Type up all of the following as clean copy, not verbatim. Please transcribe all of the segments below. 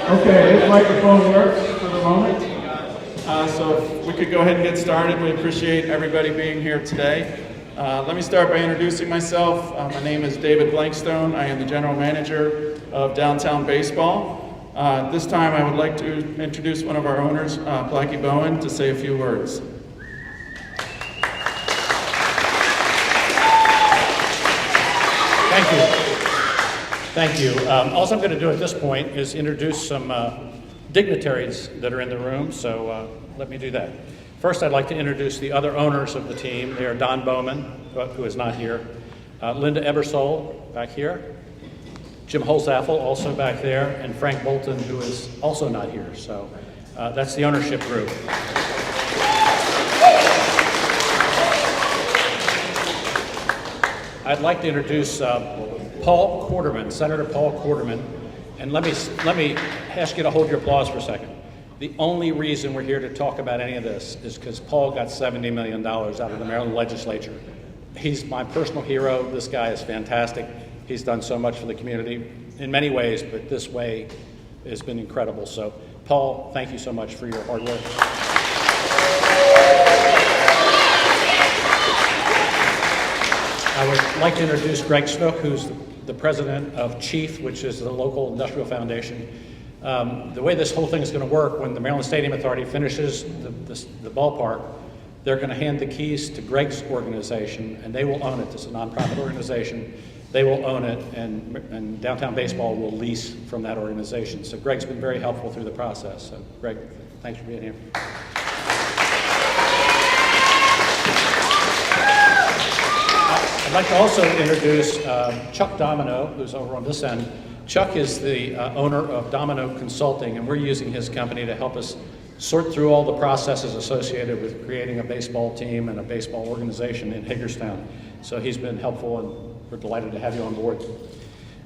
Okay, his microphone works for the moment. So if we could go ahead and get started. We appreciate everybody being here today. Let me start by introducing myself. My name is David Blenckstone. I am the general manager of Downtown Baseball. This time I would like to introduce one of our owners, Blackie Bowen, to say a few words. Thank you. Thank you. All I'm going to do at this point is introduce some dignitaries that are in the room, so let me do that. First, I'd like to introduce the other owners of the team. They are Don Bowman, who is not here, Linda Ebersole, back here, Jim Holzaffel, also back there, and Frank Bolton, who is also not here. So that's the ownership group. I'd like to introduce Paul Quarterman, Senator Paul Quarterman, and let me ask you to hold your applause for a second. The only reason we're here to talk about any of this is because Paul got $70 million out of the Maryland legislature. He's my personal hero. This guy is fantastic. He's done so much for the community in many ways, but this way has been incredible. So, Paul, thank you so much for your hard work. I would like to introduce Greg Snook, who's the president of CHIEF, which is the local industrial foundation. The way this whole thing is going to work, when the Maryland Stadium Authority finishes the ballpark, they're going to hand the keys to Greg's organization, and they will own it. It's a nonprofit organization. They will own it, and Downtown Baseball will lease from that organization. So Greg's been very helpful through the process. So Greg, thanks for being here. I'd like to also introduce Chuck Domino, who's over on this end. Chuck is the owner of Domino Consulting, and we're using his company to help us sort through all the processes associated with creating a baseball team and a baseball organization in Hagerstown. So he's been helpful, and we're delighted to have you on board.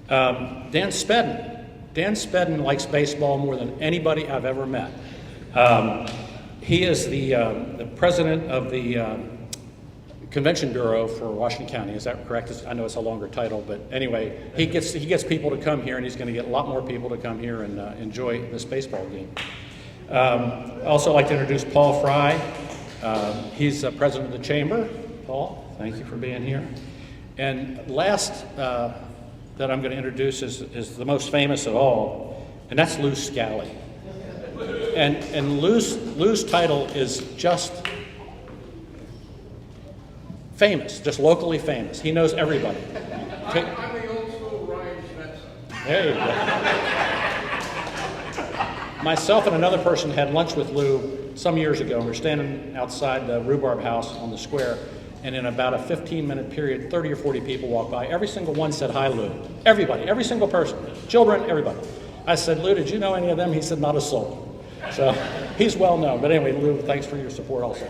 Dan Spedden. Dan Spedden likes baseball more than anybody I've ever met. He is the president of the Convention Bureau for Washington County. Is that correct? I know it's a longer title, but anyway, he gets people to come here, and he's going to get a lot more people to come here and enjoy this baseball game. I'd also like to introduce Paul Fry. He's president of the Chamber. Paul, thank you for being here. And last that I'm going to introduce is the most famous of all, and that's Lou Scally. And Lou's title is just famous, just locally famous. He knows everybody. I'm the old school Ryan Smetzer. There you go. Myself and another person had lunch with Lou some years ago. We were standing outside the Rhubarb House on the square, and in about a 15-minute period, 30 or 40 people walked by. Every single one said, "Hi, Lou." Everybody, every single person. Children, everybody. I said, "Lou, did you know any of them?" He said, "Not a soul." So he's well known. But anyway, Lou, thanks for your support also.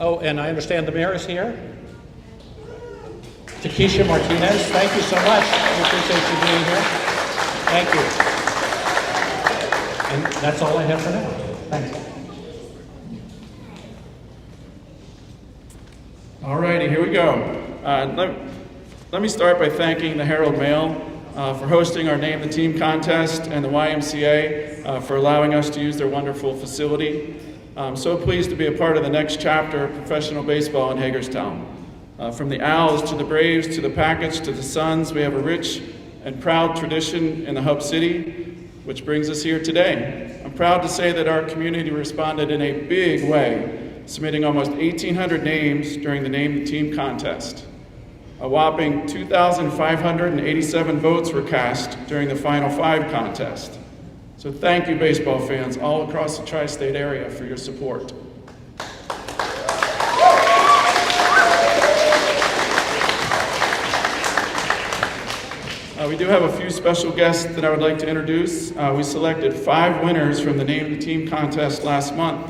Oh, and I understand the mayor is here. Takesha Martinez, thank you so much. We appreciate you being here. Thank you. And that's all I have for now. Thanks. All righty, here we go. Let me start by thanking the Herald Mail for hosting our Name the Team contest and the YMCA for allowing us to use their wonderful facility. I'm so pleased to be a part of the next chapter of professional baseball in Hagerstown. From the Owls to the Braves to the Packets to the Suns, we have a rich and proud tradition in the Hub City, which brings us here today. I'm proud to say that our community responded in a big way, submitting almost 1,800 names during the Name the Team contest. A whopping 2,587 votes were cast during the Final Five contest. So thank you, baseball fans all across the tri-state area, for your support. We do have a few special guests that I would like to introduce. We selected 5 winners from the Name the Team contest last month,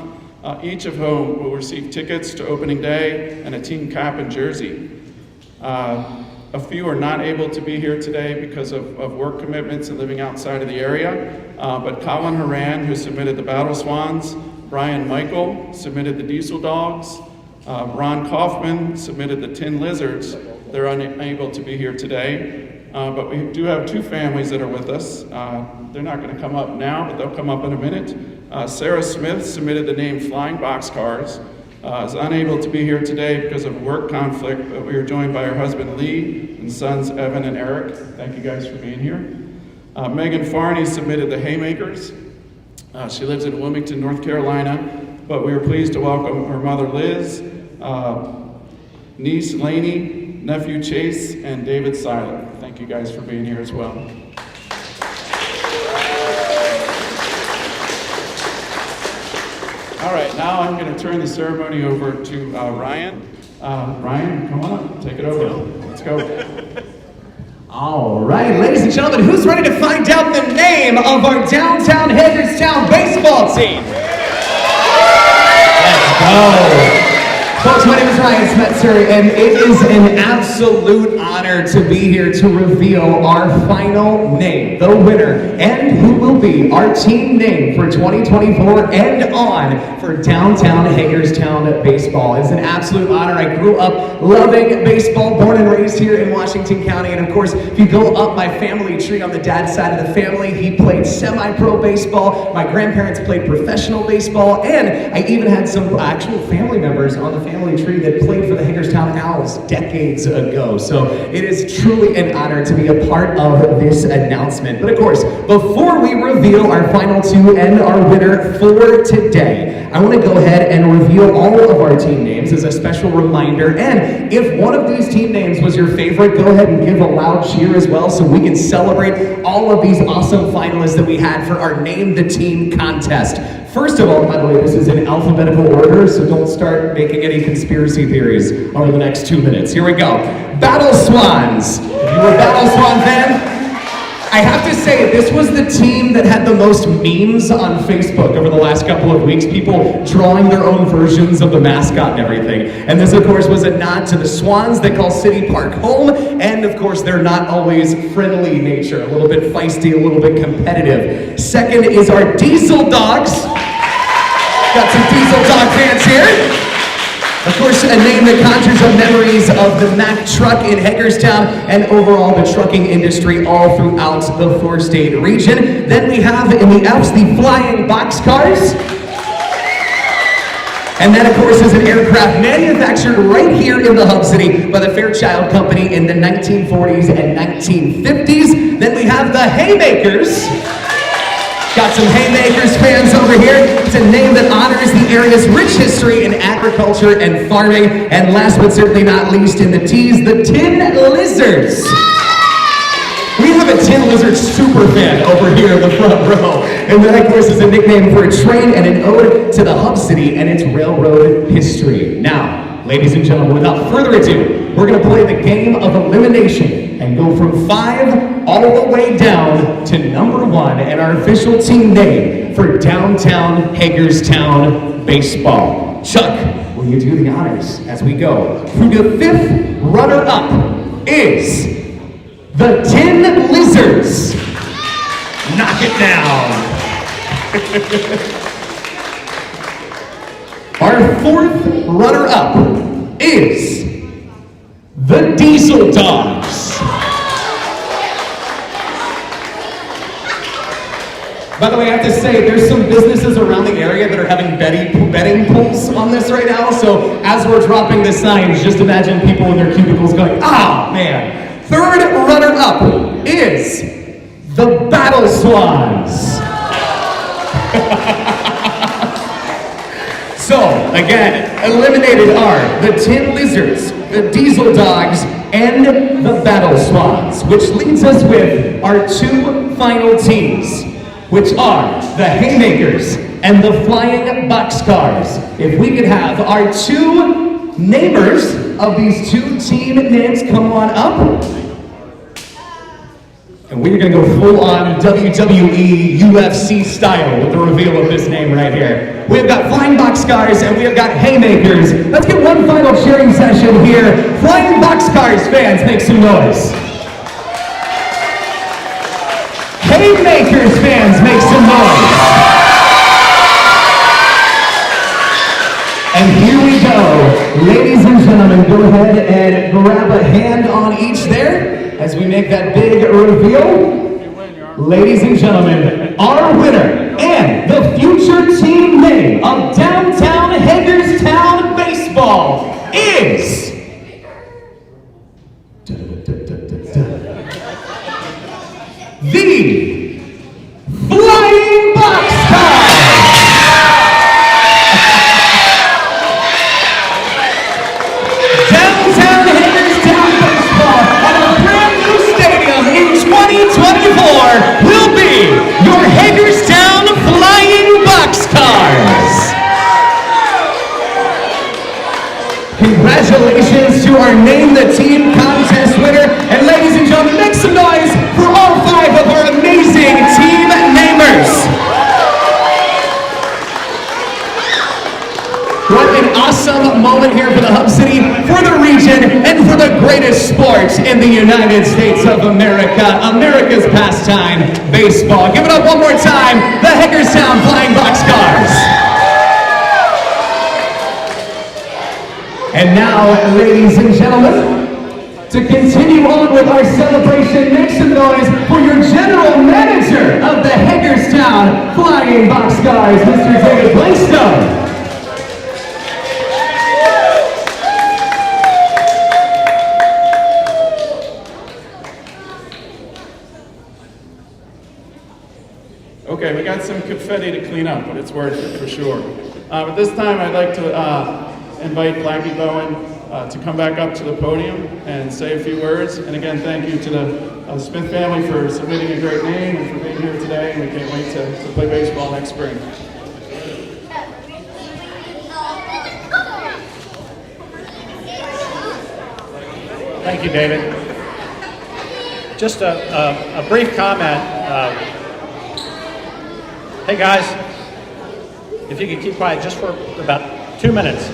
each of whom will receive tickets to opening day and a team cap and jersey. A few are not able to be here today because of work commitments and living outside of the area, but Colin Horan, who submitted the Battle Swans, Brian Michael submitted the Diesel Dogs, Ron Kaufman submitted the Tin Lizards, they're unable to be here today. But we do have two families that are with us. They're not going to come up now, but they'll come up in a minute. Sarah Smith submitted the name Flying Boxcars. Is unable to be here today because of work conflict, but we are joined by her husband Lee and sons Evan and Eric. Thank you guys for being here. Megan Farney submitted the Haymakers. She lives in Wilmington, North Carolina, but we are pleased to welcome her mother Liz, niece Lainey, nephew Chase, and David Seiler. Thank you guys for being here as well. All right, now I'm going to turn the ceremony over to Ryan. Ryan, come on up, take it over. Let's go. All right, ladies and gentlemen, who's ready to find out the name of our downtown Hagerstown baseball team? Let's go. Folks, my name is Ryan Smetzer, and it is an absolute honor to be here to reveal our final name, the winner, and who will be our team name for 2024 and on for downtown Hagerstown baseball. It's an absolute honor. I grew up loving baseball, born and raised here in Washington County, and of course, if you go up my family tree on the dad's side of the family, he played semi-pro baseball, my grandparents played professional baseball, and I even had some actual family members on the family tree that played for the Hagerstown Owls decades ago. So it is truly an honor to be a part of this announcement. But of course, before we reveal our final two and our winner for today, I want to go ahead and reveal all of our team names as a special reminder. And if one of these team names was your favorite, go ahead and give a loud cheer as well so we can celebrate all of these awesome finalists that we had for our Name the Team contest. First of all, by the way, this is in alphabetical order, so don't start making any conspiracy theories over the next 2 minutes. Here we go. Battle Swans. If you're a Battle Swan fan, I have to say, this was the team that had the most memes on Facebook over the last couple of weeks. People drawing their own versions of the mascot and everything. And this, of course, was a nod to the Swans that call City Park home. And, of course, they're not always friendly nature. A little bit feisty, a little bit competitive. Second is our Diesel Dogs. Got some Diesel Dog fans here. Of course, a name that conjures up memories of the Mack truck in Hagerstown and overall the trucking industry all throughout the four-state region. Then we have in the Alps the Flying Boxcars. And that, of course, is an aircraft manufactured right here in the Hub City by the Fairchild Company in the 1940s and 1950s. Then we have the Haymakers. Got some Haymakers fans over here. It's a name that honors the area's rich history in agriculture and farming. And last but certainly not least in the T's, the Tin Lizards. We have a Tin Lizard super fan over here in the front row. And that, of course, is a nickname for a train and an ode to the Hub City and its railroad history. Now, ladies and gentlemen, without further ado, we're going to play the game of elimination and go from 5 all the way down to number 1 and our official team name for downtown Hagerstown baseball. Chuck, will you do the honors as we go? Who the 5th runner-up is the Tin Lizards. Knock it down. Our 4th runner-up is the Diesel Dogs. By the way, I have to say, there's some businesses around the area that are having betting pools on this right now, so as we're dropping the signs, just imagine people in their cubicles going, ah, man. 3rd runner-up is the Battle Swans. So, again, eliminated are the Tin Lizards, the Diesel Dogs, and the Battle Swans, which leaves us with our 2 final teams, which are the Haymakers and the Flying Boxcars. If we could have our 2 namers of these 2 team names come on up. And we're gonna go full on WWE UFC style with the reveal of this name right here. We've got Flying Boxcars and we have got Haymakers. Let's get one final cheering session here. Flying Boxcars fans, make some noise. Haymakers fans, make some noise. And here we go. Ladies and gentlemen, go ahead and grab a hand on each there as we make that big reveal. Ladies and gentlemen, our winner and the future team name of downtown Hagerstown baseball is the Flying Boxcars! Downtown Hagerstown baseball at a brand new stadium in 2024 will be your Hagerstown Flying Boxcars! Congratulations to our Name the Team contest winner, and ladies and gentlemen, make some noise for all 5 of our amazing team namers. What an awesome moment here for the Hub City, for the region, and for the greatest sport in the United States of America, America's pastime, baseball. Give it up one more time, the Hagerstown Flying Boxcars. And now, ladies and gentlemen, to continue on with our celebration, make some noise for your general manager of the Hagerstown Flying Boxcars, Mr. David Blenckstone. Okay, we got some confetti to clean up, but it's worth it for sure. But this time I'd like to invite Blackie Bowen to come back up to the podium and say a few words. And again, thank you to the Smith family for submitting a great name and for being here today. And we can't wait to play baseball next spring. Thank you, David. Just a brief comment. Hey guys, if you could keep quiet just for about 2 minutes.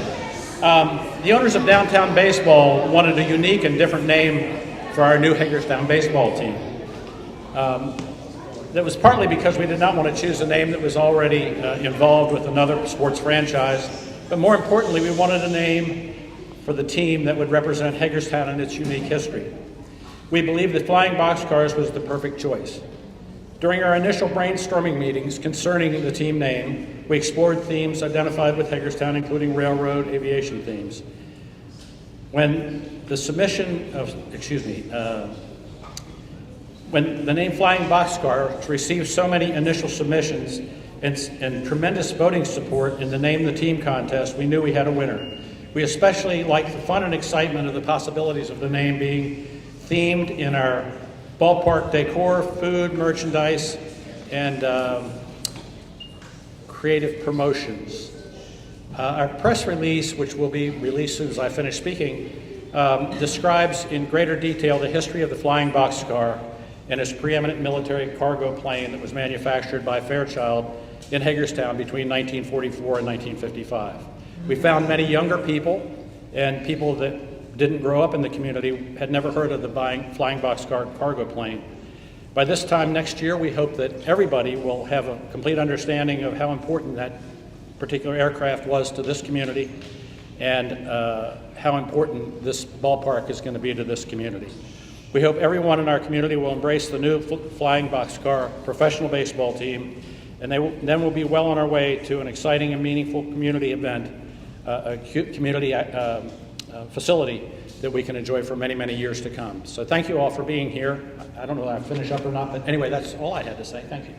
The owners of Downtown Baseball wanted a unique and different name for our new Hagerstown baseball team. That was partly because we did not want to choose a name that was already involved with another sports franchise, but more importantly, we wanted a name for the team that would represent Hagerstown and its unique history. We believed that Flying Boxcars was the perfect choice. During our initial brainstorming meetings concerning the team name, we explored themes identified with Hagerstown, including railroad, aviation themes. When the when the name Flying Boxcar received so many initial submissions and tremendous voting support in the Name the Team contest, we knew we had a winner. We especially liked the fun and excitement of the possibilities of the name being themed in our ballpark decor, food, merchandise, and creative promotions. Our press release, which will be released as soon as I finish speaking, describes in greater detail the history of the Flying Boxcar and its preeminent military cargo plane that was manufactured by Fairchild in Hagerstown between 1944 and 1955. We found many younger people and people that didn't grow up in the community, had never heard of the Flying Boxcar cargo plane. By this time next year, we hope that everybody will have a complete understanding of how important that particular aircraft was to this community and how important this ballpark is going to be to this community. We hope everyone in our community will embrace the new Flying Boxcar professional baseball team, and then we'll be well on our way to an exciting and meaningful community event, a community facility that we can enjoy for many, many years to come. So thank you all for being here. I don't know if I finish up or not, but anyway, that's all I had to say. Thank you.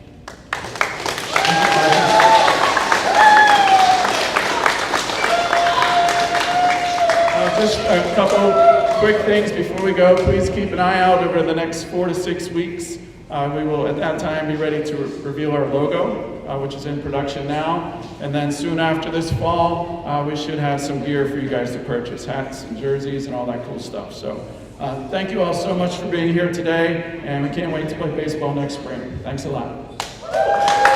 Just a couple quick things before we go. Please keep an eye out over the next 4 to 6 weeks. We will at that time be ready to reveal our logo, which is in production now. And then soon after this fall, we should have some gear for you guys to purchase, hats and jerseys and all that cool stuff. So thank you all so much for being here today, and we can't wait to play baseball next spring. Thanks a lot.